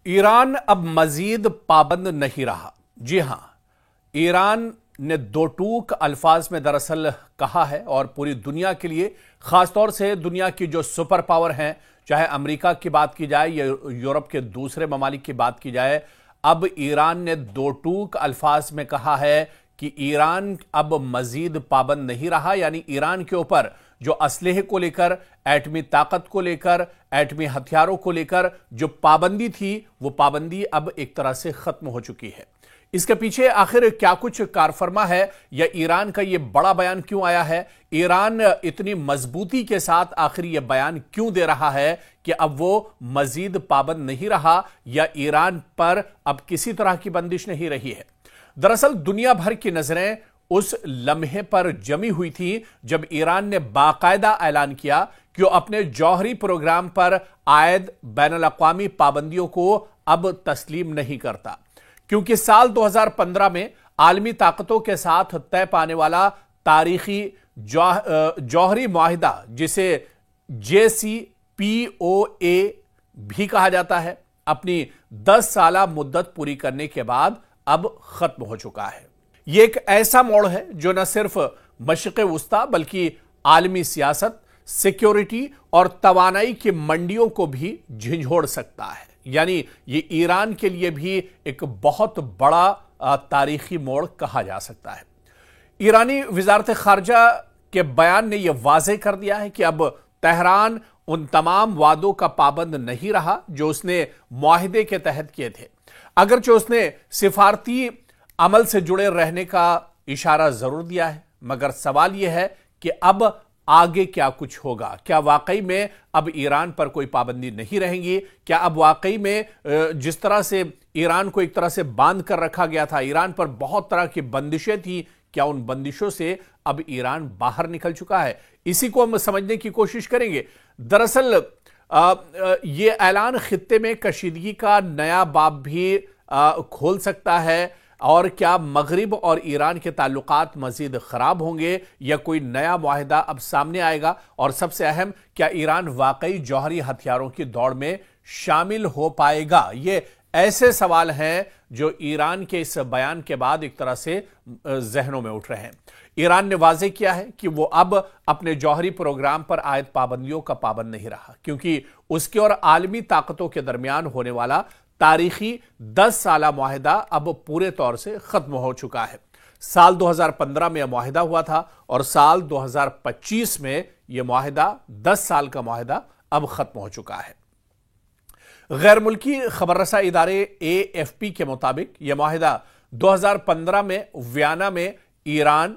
ایران اب مزید پابند نہیں رہا۔ جی ہاں، ایران نے دو ٹوک الفاظ میں دراصل کہا ہے اور پوری دنیا کے لیے، خاص طور سے دنیا کی جو سپر پاور ہیں، چاہے امریکہ کی بات کی جائے یا یورپ کے دوسرے ممالک کی بات کی جائے، اب ایران نے دو ٹوک الفاظ میں کہا ہے کہ ایران اب مزید پابند نہیں رہا، یعنی ایران کے اوپر جو اسلحے کو لے کر، ایٹمی طاقت کو لے کر، ایٹمی ہتھیاروں کو لے کر جو پابندی تھی، وہ پابندی اب ایک طرح سے ختم ہو چکی ہے۔ اس کے پیچھے آخر کیا کچھ کار فرما ہے، یا ایران کا یہ بڑا بیان کیوں آیا ہے؟ ایران اتنی مضبوطی کے ساتھ آخر یہ بیان کیوں دے رہا ہے کہ اب وہ مزید پابند نہیں رہا، یا ایران پر اب کسی طرح کی بندش نہیں رہی ہے؟ دراصل دنیا بھر کی نظریں اس لمحے پر جمی ہوئی تھی جب ایران نے باقاعدہ اعلان کیا کہ وہ اپنے جوہری پروگرام پر عائد بین الاقوامی پابندیوں کو اب تسلیم نہیں کرتا، کیونکہ سال 2015 میں عالمی طاقتوں کے ساتھ طے پانے والا تاریخی جوہری معاہدہ، جسے JCPOA بھی کہا جاتا ہے، اپنی 10 سالہ مدت پوری کرنے کے بعد اب ختم ہو چکا ہے۔ یہ ایک ایسا موڑ ہے جو نہ صرف مشرق وسطی بلکہ عالمی سیاست، سیکیورٹی اور توانائی کی منڈیوں کو بھی جھنجھوڑ سکتا ہے۔ یعنی یہ ایران کے لیے بھی ایک بہت بڑا تاریخی موڑ کہا جا سکتا ہے۔ ایرانی وزارت خارجہ کے بیان نے یہ واضح کر دیا ہے کہ اب تہران ان تمام وعدوں کا پابند نہیں رہا جو اس نے معاہدے کے تحت کیے تھے، اگرچہ اس نے سفارتی عمل سے جڑے رہنے کا اشارہ ضرور دیا ہے، مگر سوال یہ ہے کہ اب آگے کیا کچھ ہوگا؟ کیا واقعی میں اب ایران پر کوئی پابندی نہیں رہیں گی؟ کیا اب واقعی میں جس طرح سے ایران کو ایک طرح سے باندھ کر رکھا گیا تھا، ایران پر بہت طرح کی بندشیں تھیں، کیا ان بندشوں سے اب ایران باہر نکل چکا ہے؟ اسی کو ہم سمجھنے کی کوشش کریں گے۔ دراصل یہ اعلان خطے میں کشیدگی کا نیا باب بھی کھول سکتا ہے، اور کیا مغرب اور ایران کے تعلقات مزید خراب ہوں گے، یا کوئی نیا معاہدہ اب سامنے آئے گا؟ اور سب سے اہم، کیا ایران واقعی جوہری ہتھیاروں کی دوڑ میں شامل ہو پائے گا؟ یہ ایسے سوال ہیں جو ایران کے اس بیان کے بعد ایک طرح سے ذہنوں میں اٹھ رہے ہیں۔ ایران نے واضح کیا ہے کہ وہ اب اپنے جوہری پروگرام پر عائد پابندیوں کا پابند نہیں رہا، کیونکہ اس کے اور عالمی طاقتوں کے درمیان ہونے والا تاریخی 10 سالہ معاہدہ اب پورے طور سے ختم ہو چکا ہے۔ سال 2015 میں یہ معاہدہ ہوا تھا، اور سال 2025 میں یہ معاہدہ 10 سال کا معاہدہ اب ختم ہو چکا ہے۔ غیر ملکی خبر رساں ادارے AFP کے مطابق یہ معاہدہ 2015 میں ویانا میں ایران،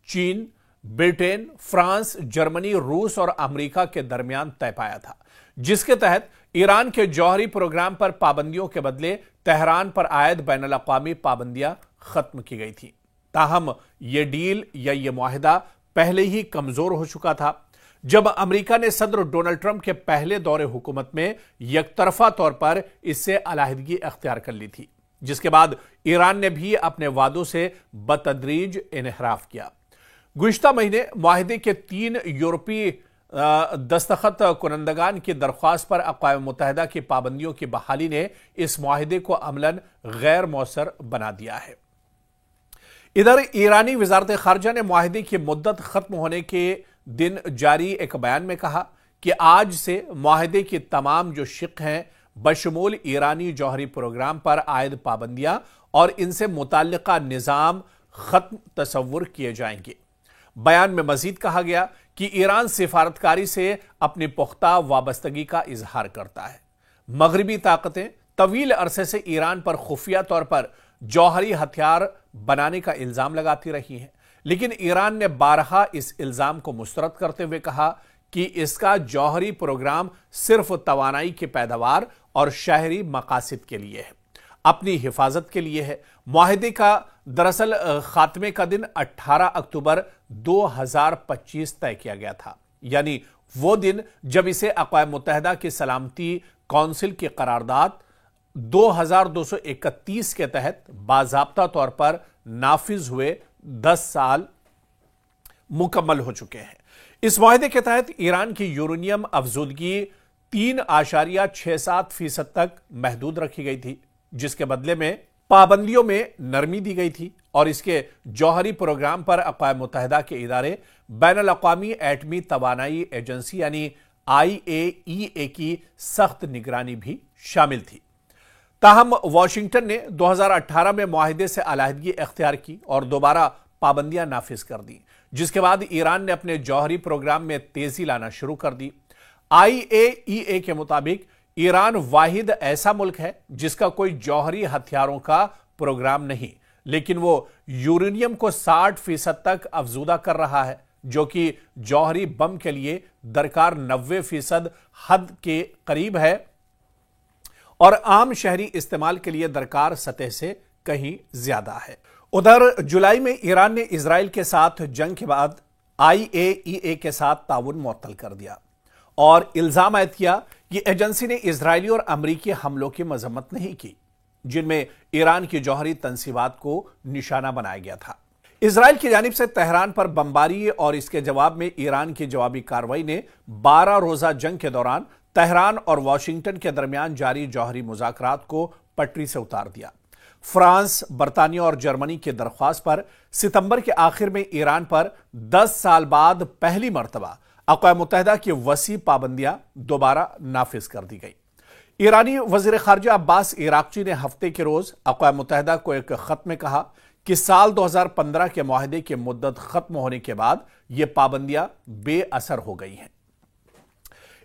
چین، برطانیہ، فرانس، جرمنی، روس اور امریکہ کے درمیان طے پایا تھا، جس کے تحت ایران کے جوہری پروگرام پر پابندیوں کے بدلے تہران پر عائد بین الاقوامی پابندیاں ختم کی گئی تھیں۔ تاہم یہ ڈیل یا یہ معاہدہ پہلے ہی کمزور ہو چکا تھا جب امریکہ نے صدر ڈونلڈ ٹرمپ کے پہلے دور حکومت میں یک طرفہ طور پر اس سے علیحدگی اختیار کر لی تھی، جس کے بعد ایران نے بھی اپنے وعدوں سے بتدریج انحراف کیا۔ گزشتہ مہینے معاہدے کے 3 یورپی دستخط کنندگان کی درخواست پر اقوام متحدہ کی پابندیوں کی بحالی نے اس معاہدے کو عملاً غیر مؤثر بنا دیا ہے۔ ادھر ایرانی وزارت خارجہ نے معاہدے کی مدت ختم ہونے کے دن جاری ایک بیان میں کہا کہ آج سے معاہدے کی تمام جو شق ہیں، بشمول ایرانی جوہری پروگرام پر عائد پابندیاں اور ان سے متعلقہ نظام ختم تصور کیے جائیں گے۔ بیان میں مزید کہا گیا کہ ایران سفارتکاری سے اپنی پختہ وابستگی کا اظہار کرتا ہے۔ مغربی طاقتیں طویل عرصے سے ایران پر خفیہ طور پر جوہری ہتھیار بنانے کا الزام لگاتی رہی ہیں، لیکن ایران نے بارہا اس الزام کو مسترد کرتے ہوئے کہا کہ اس کا جوہری پروگرام صرف توانائی کی پیداوار اور شہری مقاصد کے لیے ہے، اپنی حفاظت کے لیے ہے۔ معاہدے کا دراصل خاتمے کا دن 18 اکتوبر 2025 طے کیا گیا تھا، یعنی وہ دن جب اسے اقوام متحدہ کی سلامتی کونسل کی قرارداد 2231 کے تحت باضابطہ طور پر نافذ ہوئے 10 سال مکمل ہو چکے ہیں۔ اس معاہدے کے تحت ایران کی یورینیم افزودگی 3.67% تک محدود رکھی گئی تھی، جس کے بدلے میں پابندیوں میں نرمی دی گئی تھی اور اس کے جوہری پروگرام پر اقوام متحدہ کے ادارے بین الاقوامی ایٹمی توانائی ایجنسی یعنی IAEA کی سخت نگرانی بھی شامل تھی۔ تاہم واشنگٹن نے 2018 میں معاہدے سے علیحدگی اختیار کی اور دوبارہ پابندیاں نافذ کر دیں، جس کے بعد ایران نے اپنے جوہری پروگرام میں تیزی لانا شروع کر دی۔ IAEA کے مطابق ایران واحد ایسا ملک ہے جس کا کوئی جوہری ہتھیاروں کا پروگرام نہیں، لیکن وہ یورینیم کو 60% تک افزودہ کر رہا ہے، جو کہ جوہری بم کے لیے درکار 90% حد کے قریب ہے اور عام شہری استعمال کے لیے درکار سطح سے کہیں زیادہ ہے۔ ادھر جولائی میں ایران نے اسرائیل کے ساتھ جنگ کے بعد IAEA کے ساتھ تعاون معطل کر دیا اور الزام عائد کیا کہ ایجنسی نے اسرائیلی اور امریکی حملوں کی مذمت نہیں کی، جن میں ایران کی جوہری تنصیبات کو نشانہ بنایا گیا تھا۔ اسرائیل کی جانب سے تہران پر بمباری اور اس کے جواب میں ایران کی جوابی کارروائی نے 12 روزہ جنگ کے دوران تہران اور واشنگٹن کے درمیان جاری جوہری مذاکرات کو پٹری سے اتار دیا۔ فرانس، برطانیہ اور جرمنی کی درخواست پر ستمبر کے آخر میں ایران پر 10 سال بعد پہلی مرتبہ اقوام متحدہ کی وسیع پابندیاں دوبارہ نافذ کر دی گئی۔ ایرانی وزیر خارجہ عباس عراقچی نے ہفتے کے روز اقوام متحدہ کو ایک خط میں کہا کہ سال 2015 کے معاہدے کی مدت ختم ہونے کے بعد یہ پابندیاں بے اثر ہو گئی ہیں۔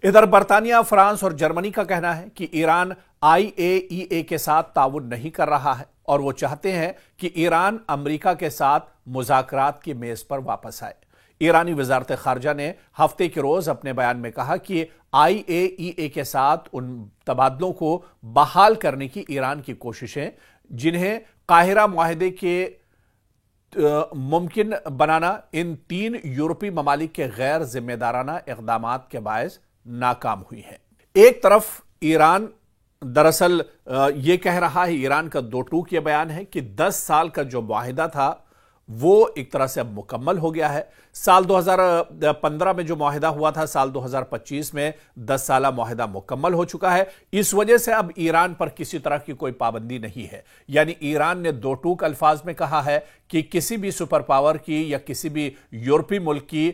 ادھر برطانیہ، فرانس اور جرمنی کا کہنا ہے کہ ایران IAEA کے ساتھ تعاون نہیں کر رہا ہے اور وہ چاہتے ہیں کہ ایران امریکہ کے ساتھ مذاکرات کی میز پر واپس آئے۔ ایرانی وزارت خارجہ نے ہفتے کے روز اپنے بیان میں کہا کہ IAEA کے ساتھ ان تبادلوں کو بحال کرنے کی ایران کی کوششیں، جنہیں قاہرہ معاہدے کے ممکن بنانا ان 3 یورپی ممالک کے غیر ذمہ دارانہ اقدامات کے باعث ناکام ہوئی ہیں۔ ایک طرف ایران دراصل یہ کہہ رہا ہے، ایران کا دو ٹوک یہ بیان ہے کہ 10 سال کا جو معاہدہ تھا وہ ایک طرح سے اب مکمل ہو گیا ہے۔ سال 2015 میں جو معاہدہ ہوا تھا، سال 2025 میں 10 سالہ معاہدہ مکمل ہو چکا ہے۔ اس وجہ سے اب ایران پر کسی طرح کی کوئی پابندی نہیں ہے، یعنی ایران نے دو ٹوک الفاظ میں کہا ہے کہ کسی بھی سپر پاور کی یا کسی بھی یورپی ملک کی،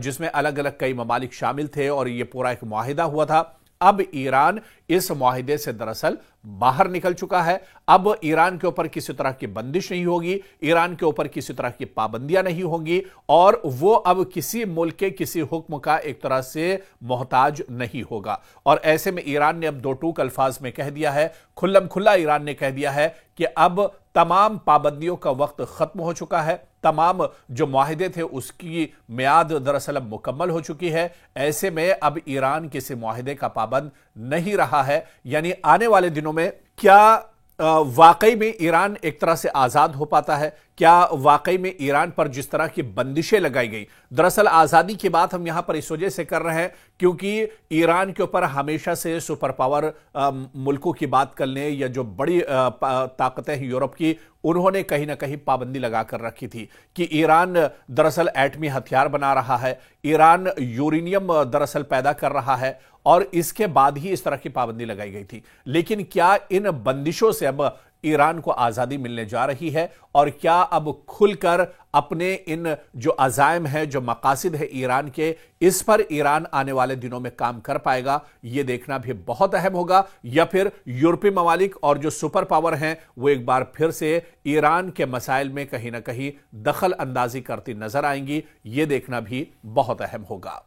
جس میں الگ الگ کئی ممالک شامل تھے اور یہ پورا ایک معاہدہ ہوا تھا، اب ایران اس معاہدے سے دراصل باہر نکل چکا ہے۔ اب ایران کے اوپر کسی طرح کی بندش نہیں ہوگی، ایران کے اوپر کسی طرح کی پابندیاں نہیں ہوں گی اور وہ اب کسی ملک کے کسی حکم کا ایک طرح سے محتاج نہیں ہوگا۔ اور ایسے میں ایران نے اب دو ٹوک الفاظ میں کہہ دیا ہے، کھلم کھلا ایران نے کہہ دیا ہے کہ اب تمام پابندیوں کا وقت ختم ہو چکا ہے، تمام جو معاہدے تھے اس کی میعاد دراصل اب مکمل ہو چکی ہے۔ ایسے میں اب ایران کسی معاہدے کا پابند نہیں رہا ہے، یعنی آنے والے دنوں میں کیا واقعی میں ایران ایک طرح سے آزاد ہو پاتا ہے؟ کیا واقعی میں ایران پر جس طرح کی بندشیں لگائی گئی، دراصل آزادی کی بات ہم یہاں پر اس وجہ سے کر رہے ہیں کیونکہ ایران کے اوپر ہمیشہ سے سپر پاور ملکوں کی بات کرنے یا جو بڑی طاقتیں ہیں یورپ کی، انہوں نے کہیں نہ کہیں پابندی لگا کر رکھی تھی کہ ایران دراصل ایٹمی ہتھیار بنا رہا ہے، ایران یورینیم دراصل پیدا کر رہا ہے، اور اس کے بعد ہی اس طرح کی پابندی لگائی گئی تھی۔ لیکن کیا ان بندشوں سے اب ایران کو آزادی ملنے جا رہی ہے اور کیا اب کھل کر اپنے ان جو عزائم ہیں، جو مقاصد ہے ایران کے، اس پر ایران آنے والے دنوں میں کام کر پائے گا؟ یہ دیکھنا بھی بہت اہم ہوگا، یا پھر یورپی ممالک اور جو سپر پاور ہیں وہ ایک بار پھر سے ایران کے مسائل میں کہیں نہ کہیں دخل اندازی کرتی نظر آئیں گی؟ یہ دیکھنا بھی بہت اہم ہوگا۔